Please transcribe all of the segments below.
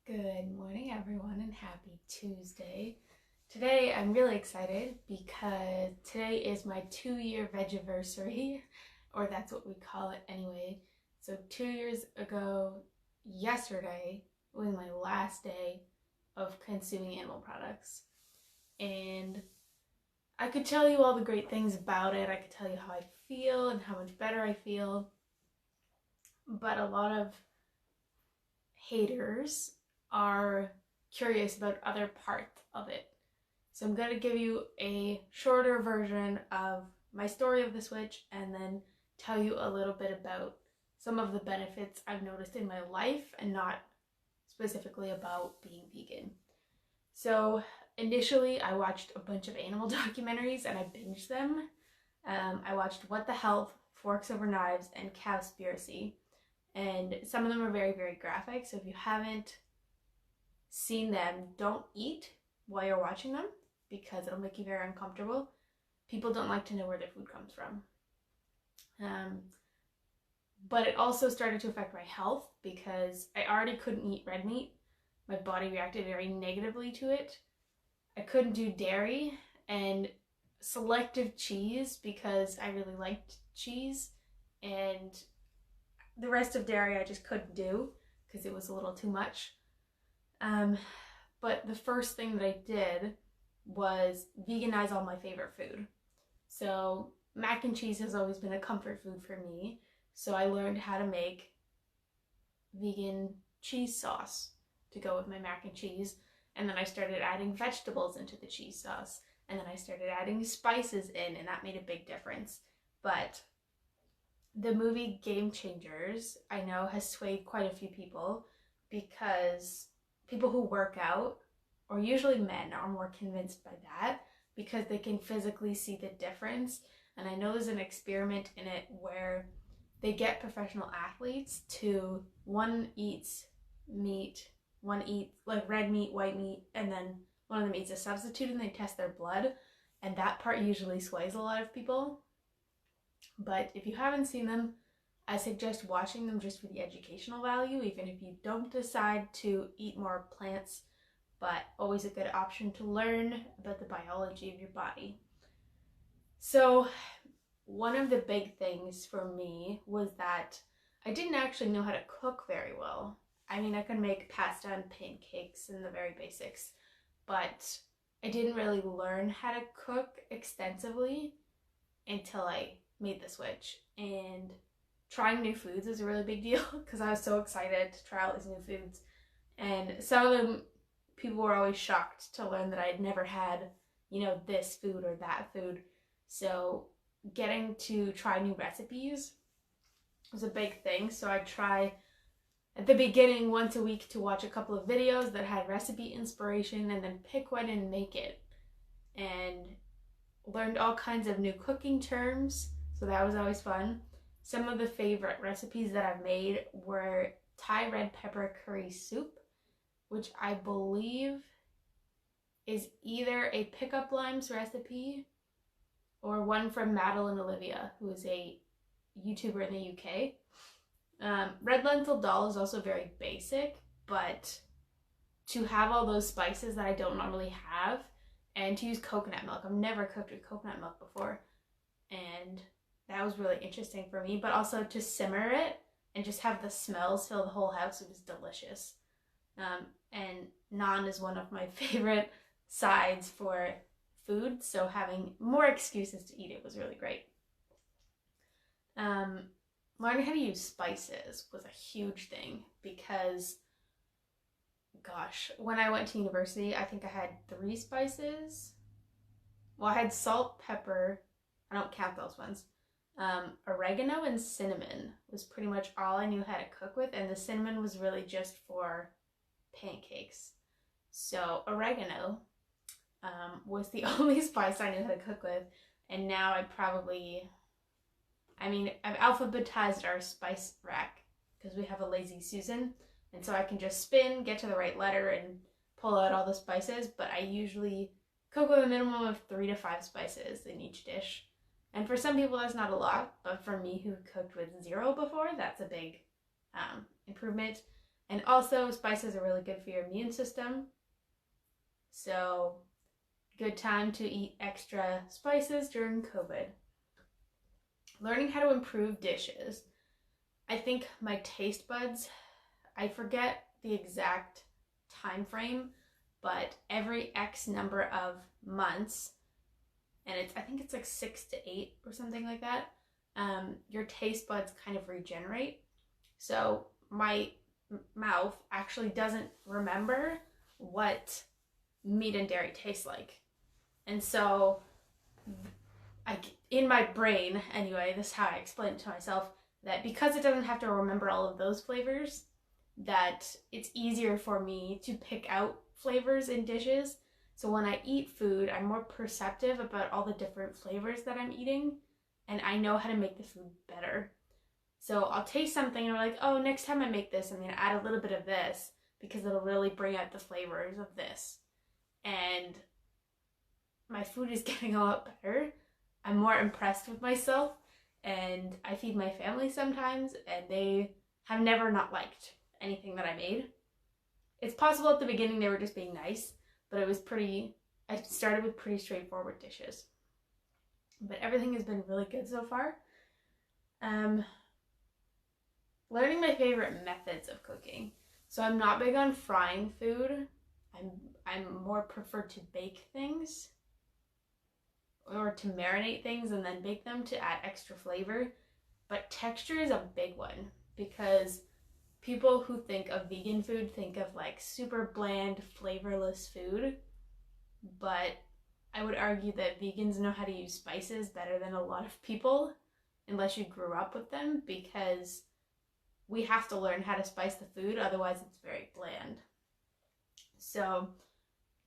Good morning, everyone, and happy Tuesday. Today, I'm really excited because today is my 2-year Vegiversary, or that's what we call it anyway. So 2 years ago, yesterday, was my last day of consuming animal products. And I could tell you all the great things about it. I could tell you how I feel and how much better I feel. But a lot of haters are curious about other parts of it. So I'm going to give you a shorter version of my story of the switch and then tell you a little bit about some of the benefits I've noticed in my life and not specifically about being vegan. So initially I watched a bunch of animal documentaries and I binged them. I watched What the Health, Forks Over Knives, and Cowspiracy. And some of them are very, very graphic. So if you haven't seen them, don't eat while you're watching them because it'll make you very uncomfortable. People don't like to know where their food comes from. But it also started to affect my health because I already couldn't eat red meat. My body reacted very negatively to it. I couldn't do dairy and selective cheese because I really liked cheese, and the rest of dairy I just couldn't do because it was a little too much. But the first thing that I did was veganize all my favorite food. So mac and cheese has always been a comfort food for me. So I learned how to make vegan cheese sauce to go with my mac and cheese. And then I started adding vegetables into the cheese sauce. And then I started adding spices in, and that made a big difference. But the movie Game Changers, I know, has swayed quite a few people because people who work out, or usually men, are more convinced by that because they can physically see the difference. And I know there's an experiment in it where they get professional athletes to, one eats meat, one eats like red meat, white meat, and then one of them eats a substitute, and they test their blood. And that part usually sways a lot of people. But if you haven't seen them, I suggest watching them just for the educational value, even if you don't decide to eat more plants, but always a good option to learn about the biology of your body. So one of the big things for me was that I didn't actually know how to cook very well. I mean, I could make pasta and pancakes and the very basics, but I didn't really learn how to cook extensively until I made the switch. And trying new foods is a really big deal because I was so excited to try all these new foods. And some of them, people were always shocked to learn that I had never had, this food or that food. So getting to try new recipes was a big thing. So I try at the beginning once a week to watch a couple of videos that had recipe inspiration and then pick one and make it. And learned all kinds of new cooking terms, so that was always fun. Some of the favorite recipes that I've made were Thai red pepper curry soup, which I believe is either a Pickup Limes recipe or one from Madeline Olivia, who is a YouTuber in the UK. Red lentil dal is also very basic, but to have all those spices that I don't normally have, and to use coconut milk. I've never cooked with coconut milk before, and that was really interesting for me, but also to simmer it and just have the smells fill the whole house. It was delicious. And naan is one of my favorite sides for food, so having more excuses to eat it was really great. Learning how to use spices was a huge thing because, gosh, when I went to university, I think I had 3 spices. Well, I had salt, pepper, I don't count those ones. Oregano and cinnamon was pretty much all I knew how to cook with, and the cinnamon was really just for pancakes. So oregano was the only spice I knew how to cook with, and now I've alphabetized our spice rack because we have a lazy Susan, and so I can just spin, get to the right letter, and pull out all the spices, but I usually cook with a minimum of 3 to 5 spices in each dish. And for some people that's not a lot, but for me who cooked with 0 before, that's a big improvement. And also, spices are really good for your immune system. So, good time to eat extra spices during COVID. Learning how to improve dishes. I think my taste buds, I forget the exact time frame, but every X number of months, and I think it's like 6 to 8 or something like that, your taste buds kind of regenerate. So my mouth actually doesn't remember what meat and dairy tastes like. And so in my brain, anyway, this is how I explain it to myself, that because it doesn't have to remember all of those flavors, that it's easier for me to pick out flavors in dishes. So when I eat food, I'm more perceptive about all the different flavors that I'm eating, and I know how to make the food better. So I'll taste something and I'm like, oh, next time I make this, I'm going to add a little bit of this because it'll really bring out the flavors of this. And my food is getting a lot better. I'm more impressed with myself, and I feed my family sometimes, and they have never not liked anything that I made. It's possible at the beginning they were just being nice, but I started with pretty straightforward dishes. But everything has been really good so far. Learning my favorite methods of cooking. So I'm not big on frying food. I'm more prefer to bake things, or to marinate things and then bake them to add extra flavor. But texture is a big one, because people who think of vegan food think of like super bland, flavorless food. But I would argue that vegans know how to use spices better than a lot of people, unless you grew up with them, because we have to learn how to spice the food, otherwise it's very bland. So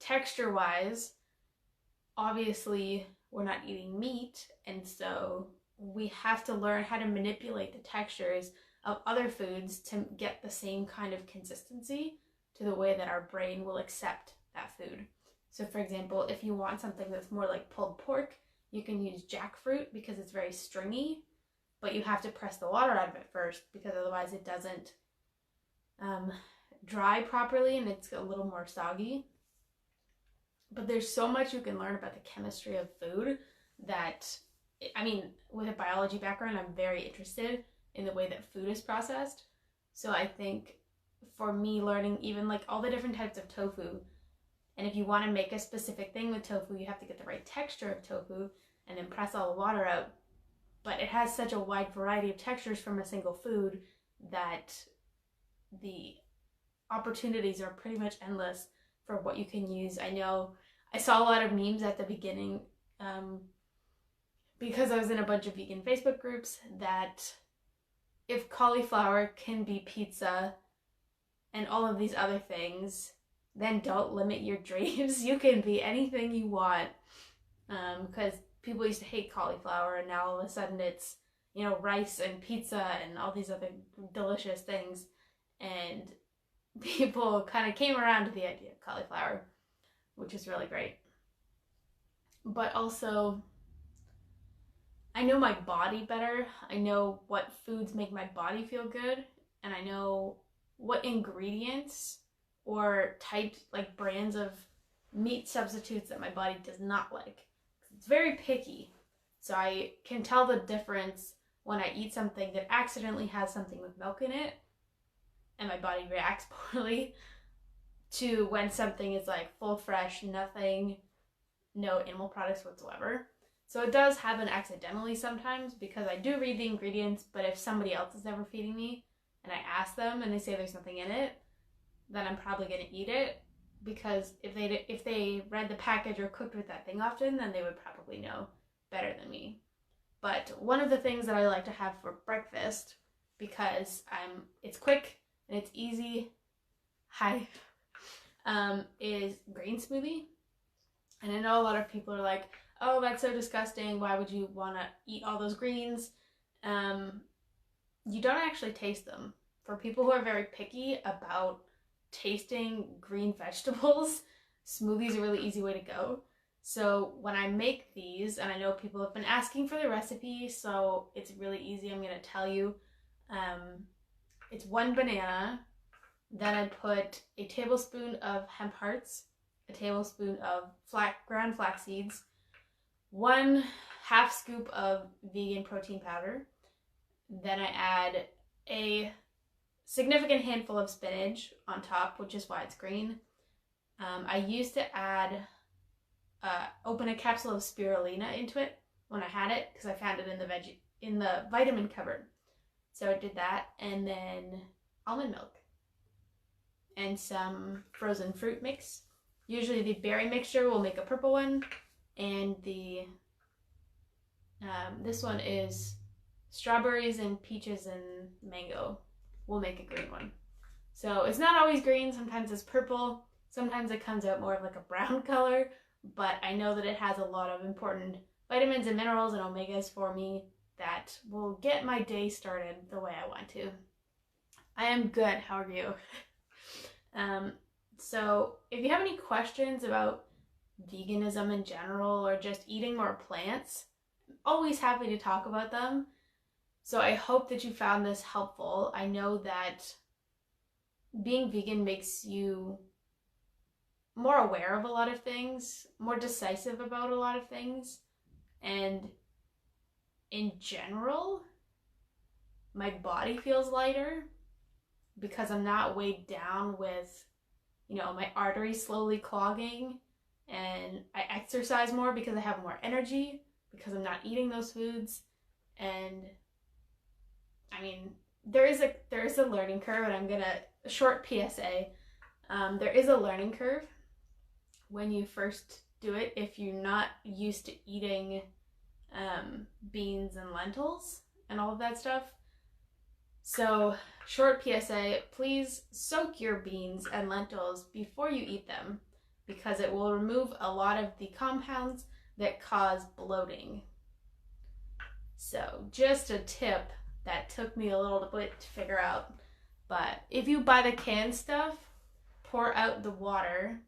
texture-wise, obviously we're not eating meat, and so we have to learn how to manipulate the textures of other foods to get the same kind of consistency to the way that our brain will accept that food. So for example, if you want something that's more like pulled pork, you can use jackfruit because it's very stringy, but you have to press the water out of it first, because otherwise it doesn't dry properly and it's a little more soggy. But there's so much you can learn about the chemistry of food that, I mean, with a biology background, I'm very interested in the way that food is processed. So I think for me, learning even like all the different types of tofu, and if you want to make a specific thing with tofu, you have to get the right texture of tofu and then press all the water out. But it has such a wide variety of textures from a single food that the opportunities are pretty much endless for what you can use. I know I saw a lot of memes at the beginning, because I was in a bunch of vegan Facebook groups, that if cauliflower can be pizza and all of these other things, then don't limit your dreams. You can be anything you want, because people used to hate cauliflower, and now all of a sudden it's, you know, rice and pizza and all these other delicious things, and people kind of came around to the idea of cauliflower, which is really great. But also, I know my body better. I know what foods make my body feel good, and I know what ingredients or types, like brands of meat substitutes, that my body does not like. It's very picky, so I can tell the difference when I eat something that accidentally has something with milk in it and my body reacts poorly, to when something is like full fresh, nothing, no animal products whatsoever. So it does happen accidentally sometimes, because I do read the ingredients, but if somebody else is ever feeding me and I ask them and they say there's nothing in it, then I'm probably going to eat it, because if they read the package or cooked with that thing often, then they would probably know better than me. But one of the things that I like to have for breakfast, because it's quick and it's easy, is green smoothie. And I know a lot of people are like, oh, that's so disgusting, why would you want to eat all those greens? You don't actually taste them. For people who are very picky about tasting green vegetables, smoothies are a really easy way to go. So when I make these, and I know people have been asking for the recipe, so it's really easy, I'm going to tell you. It's 1 banana, Then I put a tablespoon of hemp hearts, a tablespoon of ground flax seeds, 1/2 scoop of vegan protein powder. Then I add a significant handful of spinach on top, which is why it's green. I used to open a capsule of spirulina into it when I had it because I found it in the vitamin cupboard. So I did that, and then almond milk and some frozen fruit mix. Usually the berry mixture will make a purple one, and the this one is strawberries and peaches and mango will make a green one. So it's not always green, sometimes it's purple, sometimes it comes out more of like a brown color, but I know that it has a lot of important vitamins and minerals and omegas for me that will get my day started the way I want to. I am good, how are you? So if you have any questions about veganism in general or just eating more plants, I'm always happy to talk about them. So I hope that you found this helpful. I know that being vegan makes you more aware of a lot of things, more decisive about a lot of things, and in general, my body feels lighter because I'm not weighed down with, my arteries slowly clogging, and I exercise more because I have more energy because I'm not eating those foods. And I mean, there is a learning curve, and a short PSA. There is a learning curve when you first do it if you're not used to eating beans and lentils and all of that stuff. So, short PSA, please soak your beans and lentils before you eat them because it will remove a lot of the compounds that cause bloating. So, just a tip that took me a little bit to figure out. But if you buy the canned stuff, pour out the water,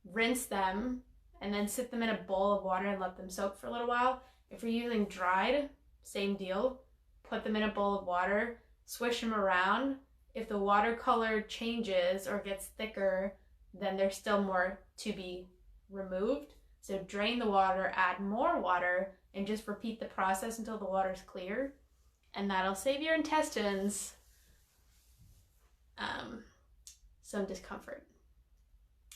rinse them, and then sit them in a bowl of water and let them soak for a little while. If you're using dried, same deal. Put them in a bowl of water, swish them around. If the water color changes or gets thicker, then there's still more to be removed. So drain the water, add more water, and just repeat the process until the water's clear. And that'll save your intestines some discomfort.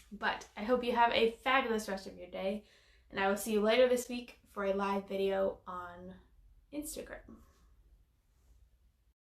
But I hope you have a fabulous rest of your day, and I will see you later this week for a live video on Instagram.